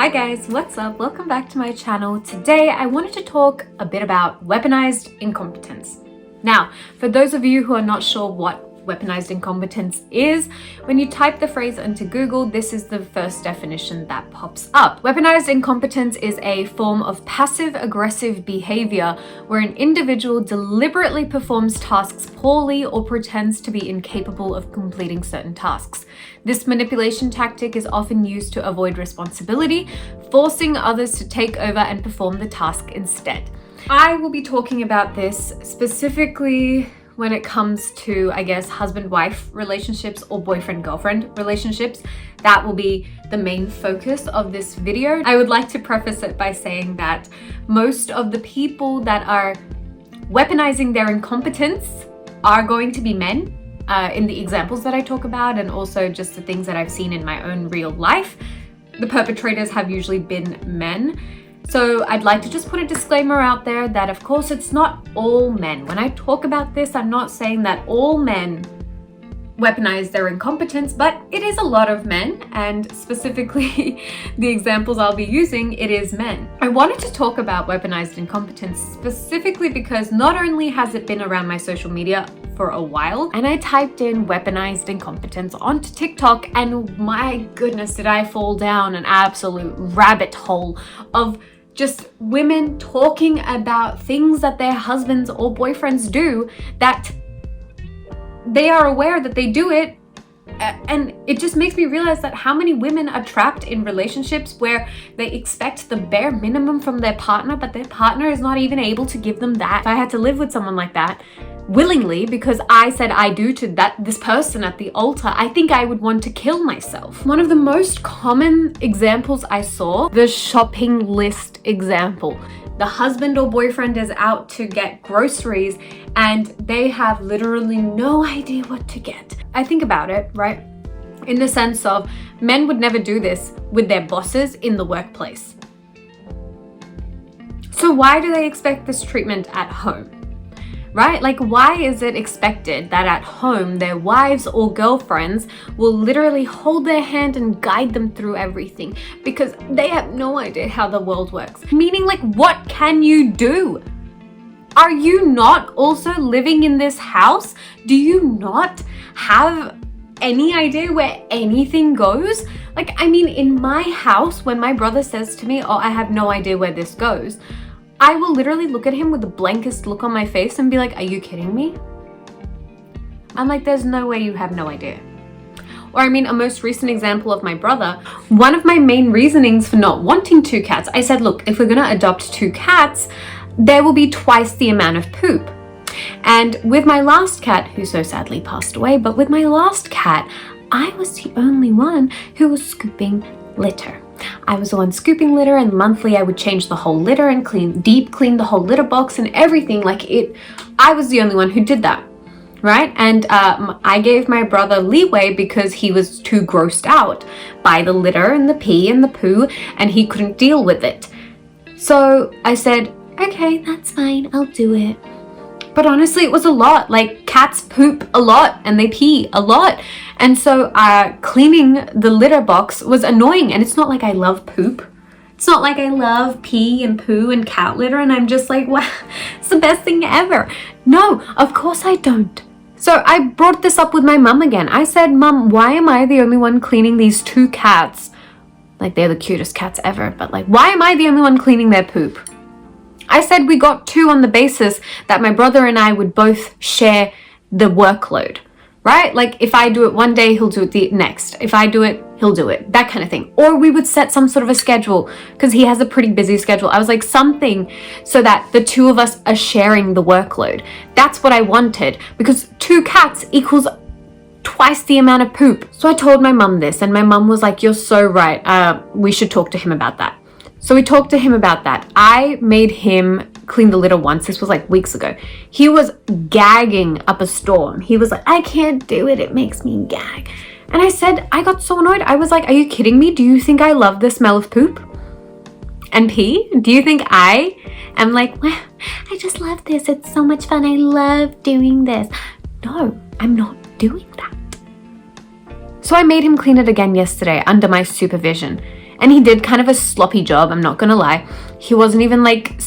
Hi guys, what's up? Welcome back to my channel. Today I wanted to talk a bit about weaponized incompetence. Now, for those of you who are not sure what weaponized incompetence is, when you type the phrase into Google, this is the first definition that pops up. Weaponized incompetence is a form of passive-aggressive behavior where an individual deliberately performs tasks poorly or pretends to be incapable of completing certain tasks. This manipulation tactic is often used to avoid responsibility, forcing others to take over and perform the task instead. I will be talking about this specifically when it comes to, I guess, husband-wife relationships or boyfriend-girlfriend relationships. That will be the main focus of this video. I would like to preface it by saying that most of the people that are weaponizing their incompetence are going to be men in the examples that I talk about, and also just the things that I've seen in my own real life. The perpetrators have usually been men. So I'd like to just put a disclaimer out there that of course it's not all men. When I talk about this, I'm not saying that all men weaponize their incompetence, but it is a lot of men, and specifically the examples I'll be using, it is men. I wanted to talk about weaponized incompetence specifically because not only has it been around my social media for a while, and I typed in weaponized incompetence onto TikTok, and my goodness, did I fall down an absolute rabbit hole of just women talking about things that their husbands or boyfriends do that they are aware that they do it, and it just makes me realize that how many women are trapped in relationships where they expect the bare minimum from their partner, but their partner is not even able to give them that. If I had to live with someone like that willingly because I said I do to this person at the altar, I think I would want to kill myself. One of the most common examples I saw, the shopping list example. The husband or boyfriend is out to get groceries and they have literally no idea what to get. I think about it, right? In the sense of men would never do this with their bosses in the workplace. So why do they expect this treatment at home? Right? Like, why is it expected that at home their wives or girlfriends will literally hold their hand and guide them through everything because they have no idea how the world works? Meaning, like, what can you do? Are you not also living in this house? Do you not have any idea where anything goes? Like, I mean, in my house, when my brother says to me, "Oh, I have no idea where this goes," I will literally look at him with the blankest look on my face and be like, "Are you kidding me?" I'm like, there's no way you have no idea. Or I mean, a most recent example of my brother, one of my main reasonings for not wanting 2 cats, I said, look, if we're gonna adopt 2 cats, there will be twice the amount of poop. And with my last cat, who so sadly passed away, but with my last cat, I was the only one who was scooping litter. I was the one scooping litter, and monthly I would change the whole litter and deep clean the whole litter box and everything. I was the only one who did that, right? And I gave my brother leeway because he was too grossed out by the litter and the pee and the poo, and he couldn't deal with it. So I said, okay, that's fine, I'll do it. But honestly, it was a lot. Like, cats poop a lot and they pee a lot. And so cleaning the litter box was annoying. And it's not like I love poop. It's not like I love pee and poo and cat litter and I'm just like, wow, it's the best thing ever. No, of course I don't. So I brought this up with my mum again. I said, "Mum, why am I the only one cleaning these 2 cats? Like, they're the cutest cats ever, but like, why am I the only one cleaning their poop?" I said we got 2 on the basis that my brother and I would both share the workload, right? Like, if I do it one day, he'll do it the next. If I do it, he'll do it, that kind of thing. Or we would set some sort of a schedule because he has a pretty busy schedule. I was like, something so that the 2 of us are sharing the workload. That's what I wanted, because 2 cats equals twice the amount of poop. So I told my mum this, and my mum was like, "You're so right. We should talk to him about that." So we talked to him about that. I made him clean the litter once. This was like weeks ago. He was gagging up a storm. He was like, "I can't do it. It makes me gag." And I said, I got so annoyed. I was like, "Are you kidding me? Do you think I love the smell of poop and pee? Do you think I am like, well, I just love this. It's so much fun. I love doing this." No, I'm not doing that. So I made him clean it again yesterday under my supervision. And he did kind of a sloppy job, I'm not gonna lie. He wasn't even like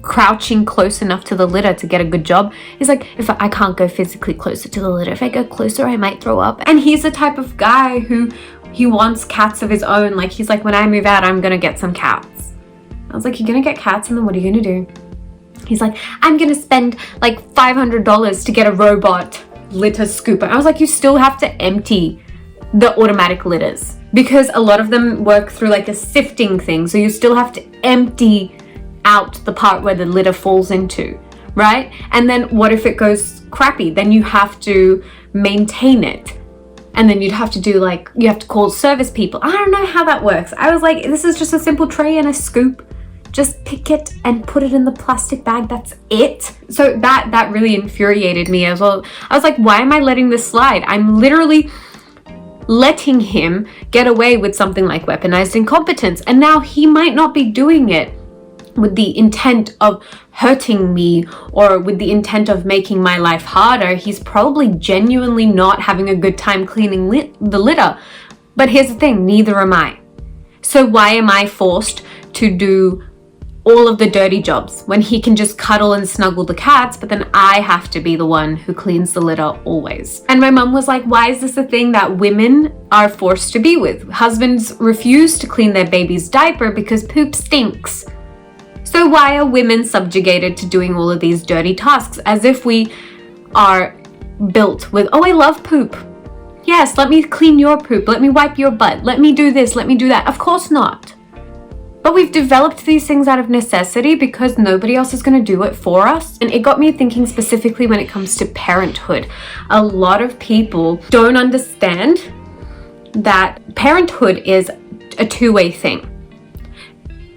crouching close enough to the litter to get a good job. He's like, if I can't go physically closer to the litter, if I go closer I might throw up. And he's the type of guy who he wants cats of his own. Like, he's like, when I move out, I'm gonna get some cats. I was like, you're gonna get cats and then what are you gonna do? He's like, I'm gonna spend like $500 to get a robot litter scooper. I was like, you still have to empty the automatic litters because a lot of them work through like a sifting thing. So you still have to empty out the part where the litter falls into, right? And then what if it goes crappy? Then you have to maintain it. And then you'd have to do like, you have to call service people. I don't know how that works. I was like, this is just a simple tray and a scoop. Just pick it and put it in the plastic bag. That's it. So that really infuriated me as well. I was like, why am I letting this slide? I'm literally letting him get away with something like weaponized incompetence. And now he might not be doing it with the intent of hurting me or with the intent of making my life harder. He's probably genuinely not having a good time cleaning the litter. But here's the thing, neither am I. So why am I forced to do all of the dirty jobs when he can just cuddle and snuggle the cats, but then I have to be the one who cleans the litter always? And my mum was like, why is this a thing that women are forced to be with? Husbands refuse to clean their baby's diaper because poop stinks. So why are women subjugated to doing all of these dirty tasks as if we are built with, oh, I love poop. Yes, let me clean your poop. Let me wipe your butt. Let me do this. Let me do that. Of course not. But we've developed these things out of necessity because nobody else is going to do it for us. And it got me thinking specifically when it comes to parenthood. A lot of people don't understand that parenthood is a two-way thing.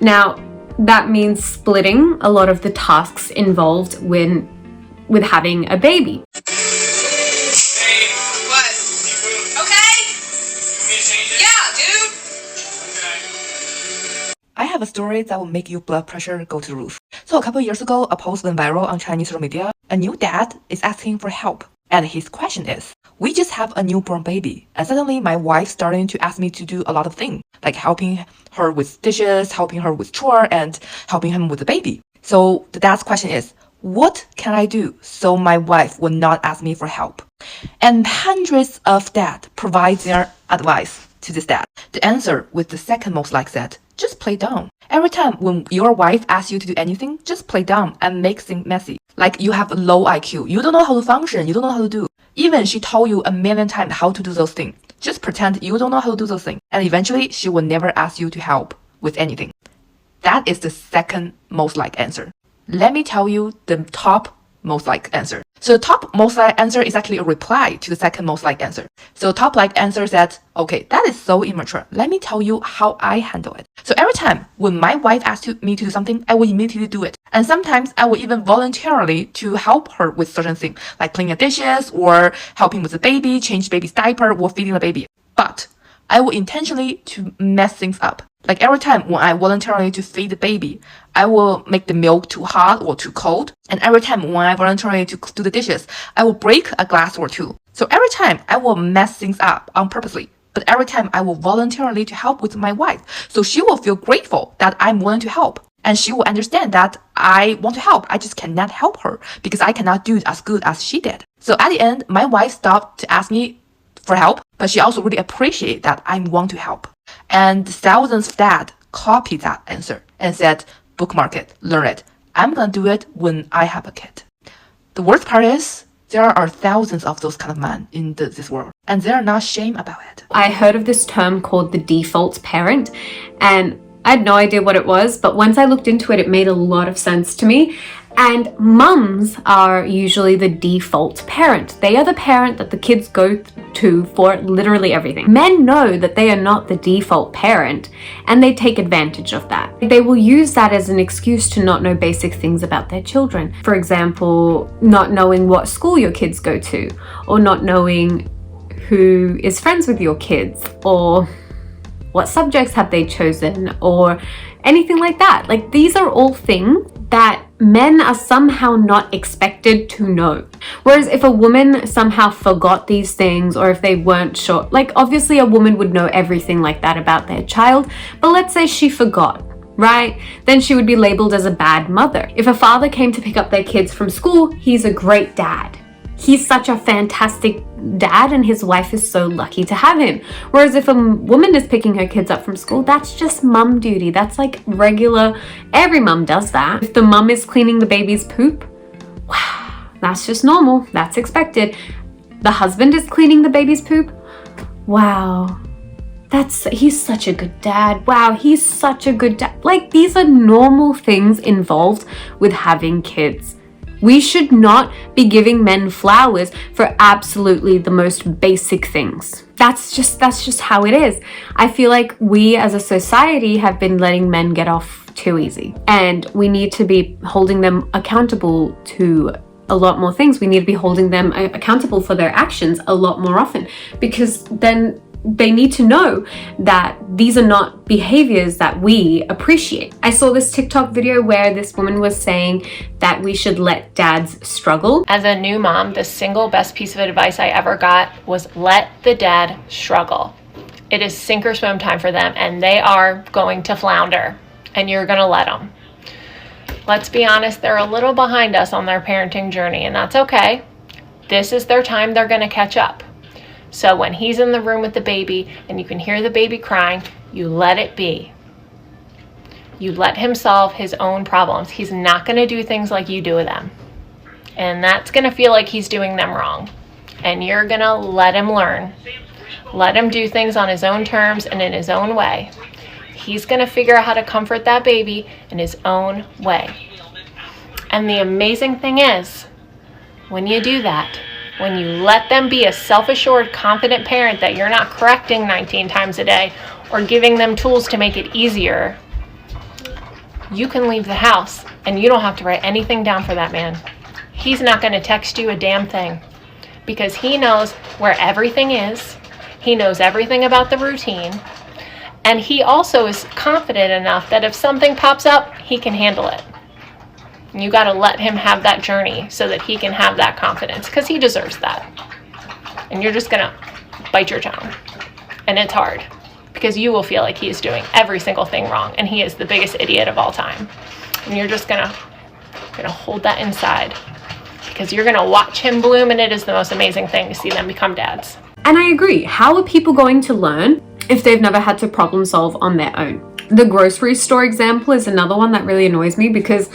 Now, that means splitting a lot of the tasks involved with having a baby. Hey, what? Okay? Yeah, dude. Okay. I have a story that will make your blood pressure go to the roof. So a couple years ago, a post went viral on Chinese social media. A new dad is asking for help. And his question is, we just have a newborn baby. And suddenly my wife started to ask me to do a lot of things, like helping her with dishes, helping her with chore, and helping him with the baby. So the dad's question is, what can I do so my wife will not ask me for help? And hundreds of dads provide their advice to this dad. The answer with the second most like said, just play dumb. Every time when your wife asks you to do anything, just play dumb and make things messy. Like you have a low IQ, you don't know how to function, you don't know how to do. Even she told you a million times how to do those things. Just pretend you don't know how to do those things. And eventually she will never ask you to help with anything. That is the second most like answer. Let me tell you the top most like answer. So the top most like answer is actually a reply to the second most like answer. So top like answer said, okay, that is so immature. Let me tell you how I handle it. So every time when my wife asks me to do something, I will immediately do it. And sometimes I will even voluntarily to help her with certain things, like cleaning the dishes or helping with the baby, change baby's diaper or feeding the baby. But I will intentionally to mess things up. Like every time when I voluntarily to feed the baby, I will make the milk too hot or too cold. And every time when I voluntarily to do the dishes, I will break a glass or two. So every time I will mess things up on purposely. But every time I will voluntarily to help with my wife. So she will feel grateful that I'm willing to help. And she will understand that I want to help. I just cannot help her because I cannot do it as good as she did. So at the end, my wife stopped to ask me for help, but she also really appreciated that I want to help. And thousands of dads copied that answer and said, bookmark it, learn it. I'm gonna do it when I have a kid. The worst part is, there are thousands of those kind of men in this world, and they're not ashamed about it. I heard of this term called the default parent, and I had no idea what it was, but once I looked into it, it made a lot of sense to me. And mums are usually the default parent. They are the parent that the kids go to for literally everything. Men know that they are not the default parent, and they take advantage of that. They will use that as an excuse to not know basic things about their children. For example, not knowing what school your kids go to, or not knowing who is friends with your kids, or what subjects have they chosen, or anything like that. Like, these are all things that men are somehow not expected to know. Whereas if a woman somehow forgot these things, or if they weren't sure, like obviously a woman would know everything like that about their child, but let's say she forgot, right? Then she would be labeled as a bad mother. If a father came to pick up their kids from school, he's a great dad. He's such a fantastic dad and his wife is so lucky to have him. Whereas if a woman is picking her kids up from school, that's just mum duty. That's like regular, every mum does that. If the mum is cleaning the baby's poop, wow, that's just normal, that's expected. The husband is cleaning the baby's poop, wow, he's such a good dad. Wow, he's such a good dad. Like, these are normal things involved with having kids. We should not be giving men flowers for absolutely the most basic things. That's just how it is. I feel like we as a society have been letting men get off too easy, and we need to be holding them accountable to a lot more things. We need to be holding them accountable for their actions a lot more often, because then they need to know that these are not behaviors that we appreciate. I saw this TikTok video where this woman was saying that we should let dads struggle. As a new mom, the single best piece of advice I ever got was let the dad struggle. It is sink or swim time for them, and they are going to flounder, and you're gonna let them. Let's be honest, they're a little behind us on their parenting journey, and that's okay. This is their time, they're gonna catch up. So when he's in the room with the baby and you can hear the baby crying, you let it be. You let him solve his own problems. He's not going to do things like you do with them. And that's going to feel like he's doing them wrong. And you're going to let him learn. Let him do things on his own terms and in his own way. He's going to figure out how to comfort that baby in his own way. And the amazing thing is, when you do that, when you let them be a self-assured, confident parent that you're not correcting 19 times a day or giving them tools to make it easier, you can leave the house and you don't have to write anything down for that man. He's not going to text you a damn thing because he knows where everything is. He knows everything about the routine. And he also is confident enough that if something pops up, he can handle it. You got to let him have that journey so that he can have that confidence, because he deserves that. And you're just going to bite your tongue. And it's hard because you will feel like he's doing every single thing wrong and he is the biggest idiot of all time. And you're just going to hold that inside because you're going to watch him bloom, and it is the most amazing thing to see them become dads. And I agree. How are people going to learn if they've never had to problem solve on their own? The grocery store example is another one that really annoys me because,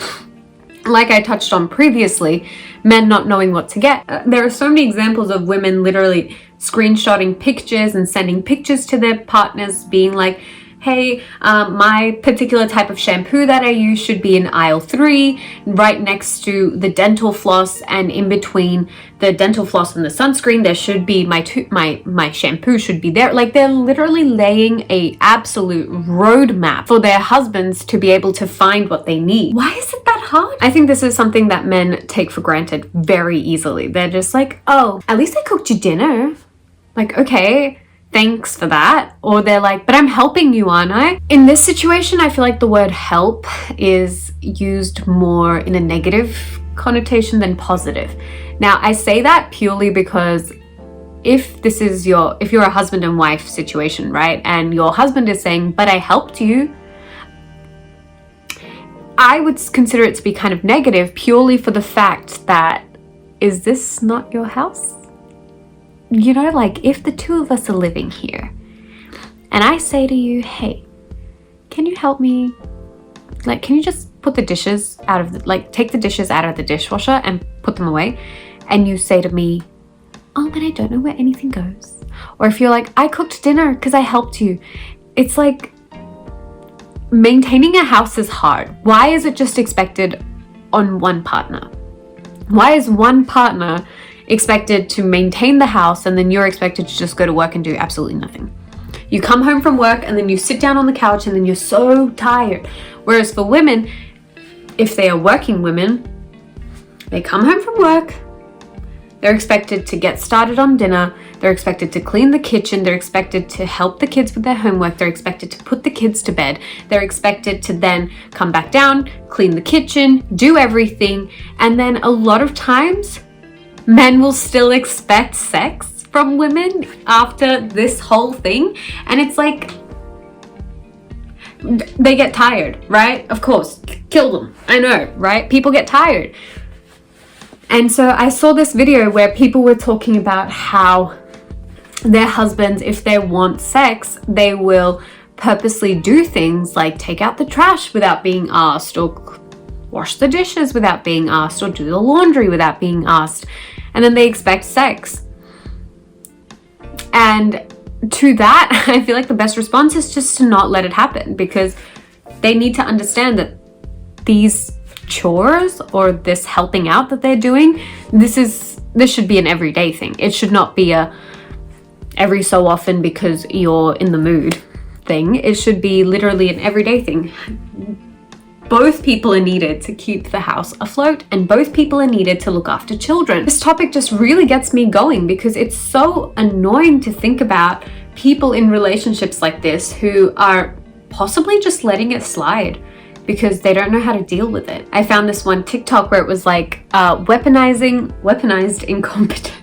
like I touched on previously, men not knowing what to get. There are so many examples of women literally screenshotting pictures and sending pictures to their partners being like, hey, my particular type of shampoo that I use should be in aisle 3, right next to the dental floss, and in between the dental floss and the sunscreen, there should be my shampoo should be there. Like, they're literally laying a absolute roadmap for their husbands to be able to find what they need. Why is it that hard? I think this is something that men take for granted very easily. They're just like, oh, at least I cooked you dinner. Like, okay, thanks for that. Or they're like, but I'm helping you, aren't I? In this situation, I feel like the word help is used more in a negative connotation than positive. Now, I say that purely because if you're a husband and wife situation, right? And your husband is saying, but I helped you, I would consider it to be kind of negative purely for the fact that, is this not your house? You know, like, if the two of us are living here and I say to you, hey, can you help me? Like, can you just put the dishes out of take the dishes out of the dishwasher and put them away? And you say to me, oh, but I don't know where anything goes. Or if you're like, I cooked dinner because I helped you. It's like, maintaining a house is hard. Why is it just expected on one partner? Why is one partner expected to maintain the house and then you're expected to just go to work and do absolutely nothing? You come home from work and then you sit down on the couch and then you're so tired. Whereas for women, if they are working women, they come home from work, They're expected to get started on dinner. They're expected to clean the kitchen. They're expected to help the kids with their homework. They're expected to put the kids to bed. They're expected to then come back down, clean the kitchen, do everything. And then a lot of times, men will still expect sex from women after this whole thing. And it's like, they get tired, right? Of course, kill them. I know, right? People get tired. And so I saw this video where people were talking about how their husbands, if they want sex, they will purposely do things like take out the trash without being asked, or wash the dishes without being asked, or do the laundry without being asked. And then they expect sex. And to that, I feel like the best response is just to not let it happen, because they need to understand that these chores or this helping out that they're doing, this should be an everyday thing. It should not be a every so often because you're in the mood thing. It should be literally an everyday thing. Both people are needed to keep the house afloat, and both people are needed to look after children. This topic just really gets me going because it's so annoying to think about people in relationships like this who are possibly just letting it slide because they don't know how to deal with it. I found this one TikTok where it was like weaponized incompetence.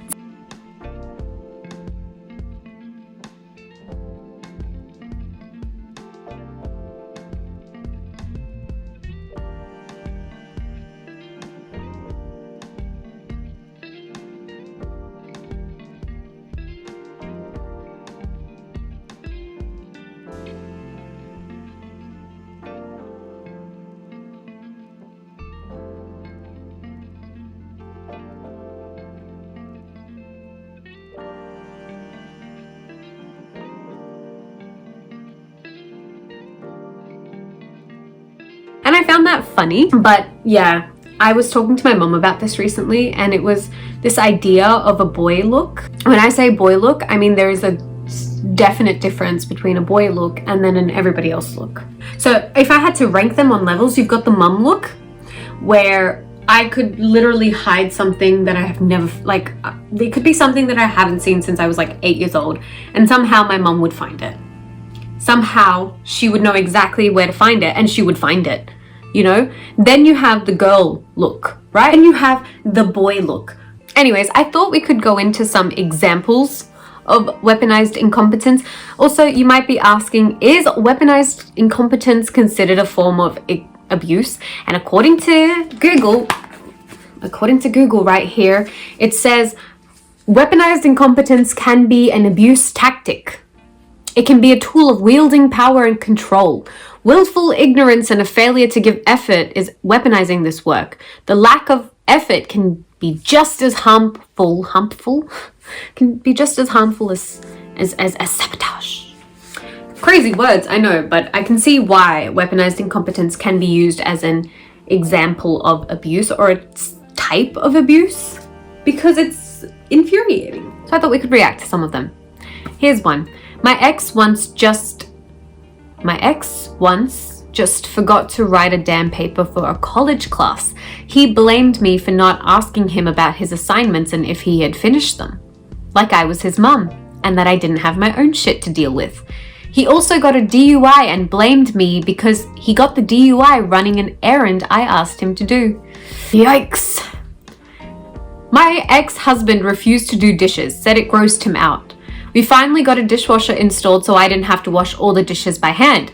And I found that funny, but yeah, I was talking to my mom about this recently, and it was this idea of a boy look. When I say boy look, I mean there is a definite difference between a boy look and then an everybody else look. So if I had to rank them on levels, you've got the mum look, where I could literally hide something that I have never, like, it could be something that I haven't seen since I was like 8 years old, and somehow my mom would find it. Somehow she would know exactly where to find it, and she would find it. You know, then you have the girl look, right? And you have the boy look. Anyways, I thought we could go into some examples of weaponized incompetence. Also, you might be asking, is weaponized incompetence considered a form of abuse? And according to Google right here, it says weaponized incompetence can be an abuse tactic. It can be a tool of wielding power and control. Willful ignorance and a failure to give effort is weaponizing this work. The lack of effort can be just as harmful as sabotage. Crazy words, I know, but I can see why weaponized incompetence can be used as an example of abuse, or a type of abuse, because it's infuriating. So I thought we could react to some of them. Here's one. My ex once just forgot to write a damn paper for a college class. He blamed me for not asking him about his assignments and if he had finished them. Like I was his mum, and that I didn't have my own shit to deal with. He also got a DUI and blamed me because he got the DUI running an errand I asked him to do. Yikes. My ex-husband refused to do dishes, said it grossed him out. We finally got a dishwasher installed so I didn't have to wash all the dishes by hand.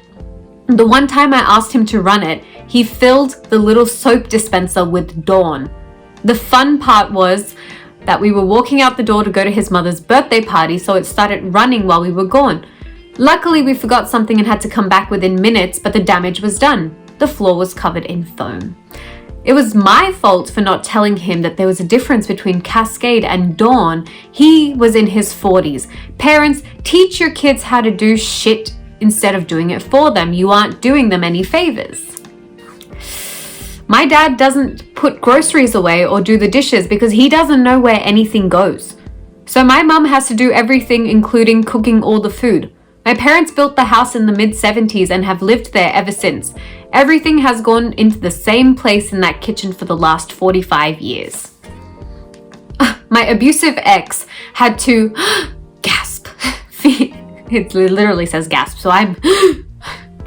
The one time I asked him to run it, he filled the little soap dispenser with Dawn. The fun part was that we were walking out the door to go to his mother's birthday party, so it started running while we were gone. Luckily, we forgot something and had to come back within minutes, but the damage was done. The floor was covered in foam. It was my fault for not telling him that there was a difference between Cascade and Dawn. He was in his 40s. Parents, teach your kids how to do shit instead of doing it for them. You aren't doing them any favors. My dad doesn't put groceries away or do the dishes because he doesn't know where anything goes. So my mum has to do everything, including cooking all the food. My parents built the house in the mid-70s and have lived there ever since. Everything has gone into the same place in that kitchen for the last 45 years. My abusive ex had to gasp. It literally says gasp, so I'm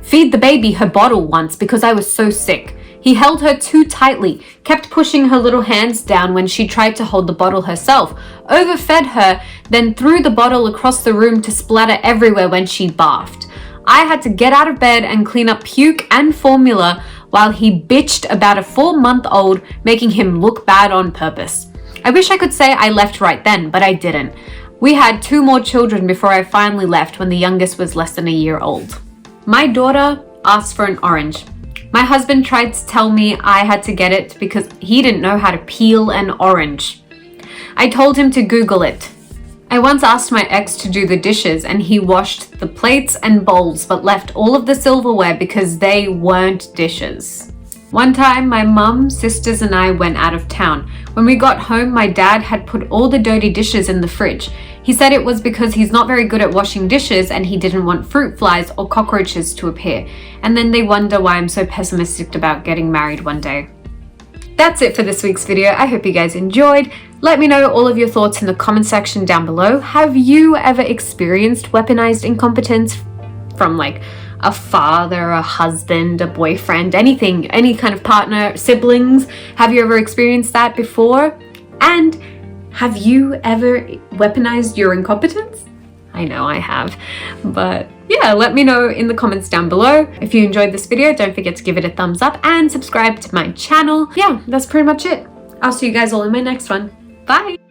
feed the baby her bottle once because I was so sick. He held her too tightly, kept pushing her little hands down when she tried to hold the bottle herself, overfed her, then threw the bottle across the room to splatter everywhere when she barfed. I had to get out of bed and clean up puke and formula while he bitched about a 4-month-old, making him look bad on purpose. I wish I could say I left right then, but I didn't. We had 2 more children before I finally left when the youngest was less than a year old. My daughter asked for an orange. My husband tried to tell me I had to get it because he didn't know how to peel an orange. I told him to Google it. I once asked my ex to do the dishes and he washed the plates and bowls but left all of the silverware because they weren't dishes. One time, my mum, sisters and I went out of town. When we got home, my dad had put all the dirty dishes in the fridge. He said it was because he's not very good at washing dishes and he didn't want fruit flies or cockroaches to appear. And then they wonder why I'm so pessimistic about getting married one day. That's it for this week's video. I hope you guys enjoyed. Let me know all of your thoughts in the comment section down below. Have you ever experienced weaponized incompetence from like a father, a husband, a boyfriend, anything, any kind of partner, siblings? Have you ever experienced that before? And have you ever weaponized your incompetence? I know I have, but yeah, let me know in the comments down below. If you enjoyed this video, don't forget to give it a thumbs up and subscribe to my channel. Yeah, that's pretty much it. I'll see you guys all in my next one. Bye!